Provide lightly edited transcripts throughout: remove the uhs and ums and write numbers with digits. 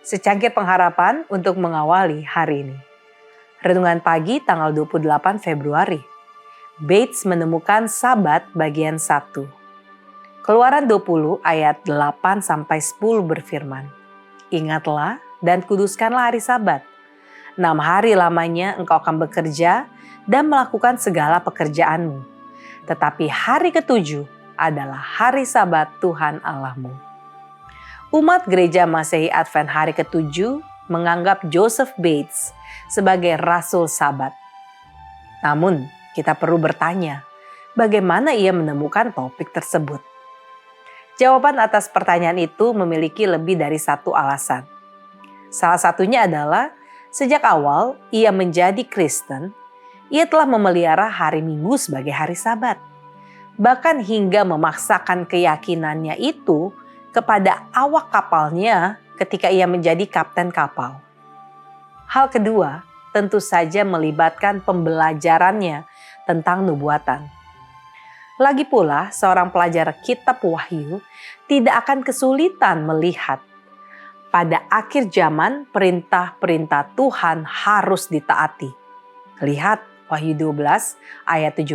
Secangkir pengharapan untuk mengawali hari ini. Renungan pagi tanggal 28 Februari. Bates menemukan Sabat bagian 1. Keluaran 20 ayat 8-10 berfirman, "Ingatlah dan kuduskanlah hari Sabat. 6 hari lamanya engkau akan bekerja dan melakukan segala pekerjaanmu. Tetapi hari ketujuh adalah hari Sabat Tuhan Allahmu." Umat Gereja Masehi Advent hari ketujuh menganggap Joseph Bates sebagai Rasul Sabat. Namun, kita perlu bertanya, bagaimana ia menemukan topik tersebut? Jawaban atas pertanyaan itu memiliki lebih dari satu alasan. Salah satunya adalah, sejak awal ia menjadi Kristen, ia telah memelihara hari Minggu sebagai hari Sabat. Bahkan hingga memaksakan keyakinannya itu kepada awak kapalnya ketika ia menjadi kapten kapal. Hal kedua, tentu saja melibatkan pembelajarannya tentang nubuatan. Lagi pula, seorang pelajar kitab Wahyu tidak akan kesulitan melihat pada akhir zaman perintah-perintah Tuhan harus ditaati. Lihat Wahyu 12 ayat 17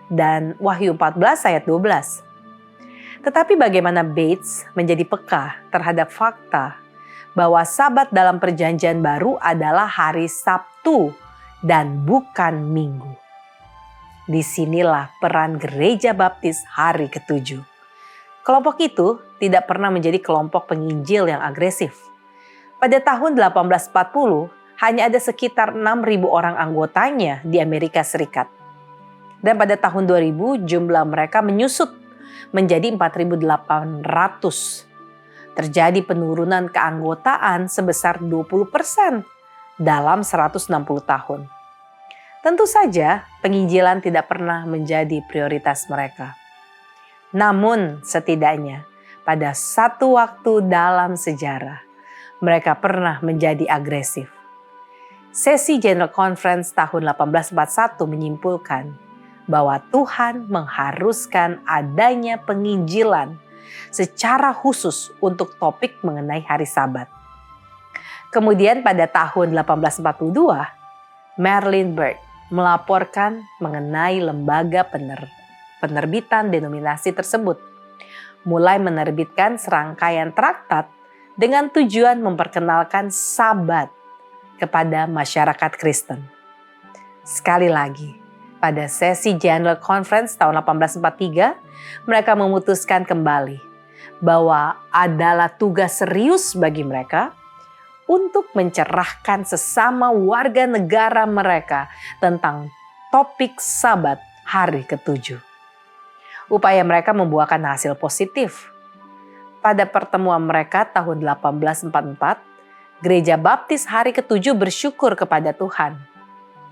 dan Wahyu 14 ayat 12. Tetapi bagaimana Bates menjadi peka terhadap fakta bahwa Sabat dalam Perjanjian Baru adalah hari Sabtu dan bukan Minggu. Disinilah peran Gereja Baptis hari ketujuh. Kelompok itu tidak pernah menjadi kelompok penginjil yang agresif. Pada tahun 1840, hanya ada sekitar 6.000 orang anggotanya di Amerika Serikat. Dan pada tahun 2000, jumlah mereka menyusut menjadi 4.800. Terjadi penurunan keanggotaan sebesar 20% dalam 160 tahun. Tentu saja penginjilan tidak pernah menjadi prioritas mereka. Namun setidaknya pada satu waktu dalam sejarah mereka pernah menjadi agresif. Sesi General Conference tahun 1841 menyimpulkan bahwa Tuhan mengharuskan adanya penginjilan secara khusus untuk topik mengenai hari Sabat. Kemudian pada tahun 1842, Merlin Burke melaporkan mengenai lembaga penerbitan denominasi tersebut, mulai menerbitkan serangkaian traktat dengan tujuan memperkenalkan Sabat kepada masyarakat Kristen. Sekali lagi, pada sesi General Conference tahun 1843, mereka memutuskan kembali bahwa adalah tugas serius bagi mereka untuk mencerahkan sesama warga negara mereka tentang topik Sabat hari ketujuh. Upaya mereka membuahkan hasil positif. Pada pertemuan mereka tahun 1844, Gereja Baptis hari ketujuh bersyukur kepada Tuhan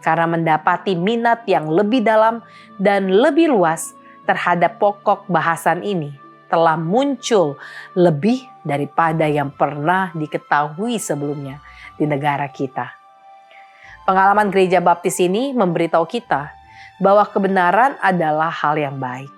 karena mendapati minat yang lebih dalam dan lebih luas terhadap pokok bahasan ini telah muncul lebih daripada yang pernah diketahui sebelumnya di negara kita. Pengalaman Gereja Baptis ini memberitahu kita bahwa kebenaran adalah hal yang baik.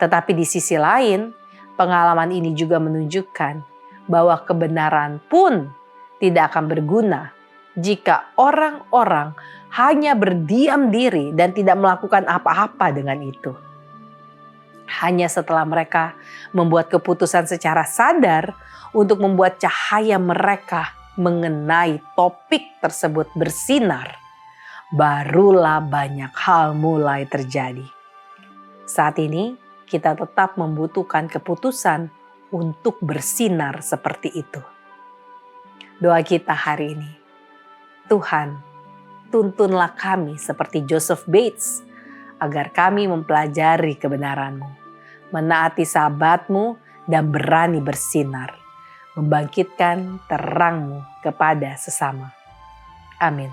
Tetapi di sisi lain, pengalaman ini juga menunjukkan bahwa kebenaran pun tidak akan berguna jika orang-orang hanya berdiam diri dan tidak melakukan apa-apa dengan itu. Hanya setelah mereka membuat keputusan secara sadar untuk membuat cahaya mereka mengenai topik tersebut bersinar, barulah banyak hal mulai terjadi. Saat ini kita tetap membutuhkan keputusan untuk bersinar seperti itu. Doa kita hari ini, Tuhan, tuntunlah kami seperti Joseph Bates, agar kami mempelajari kebenaran-Mu, menaati Sabat-Mu, dan berani bersinar, membangkitkan terang-Mu kepada sesama. Amin.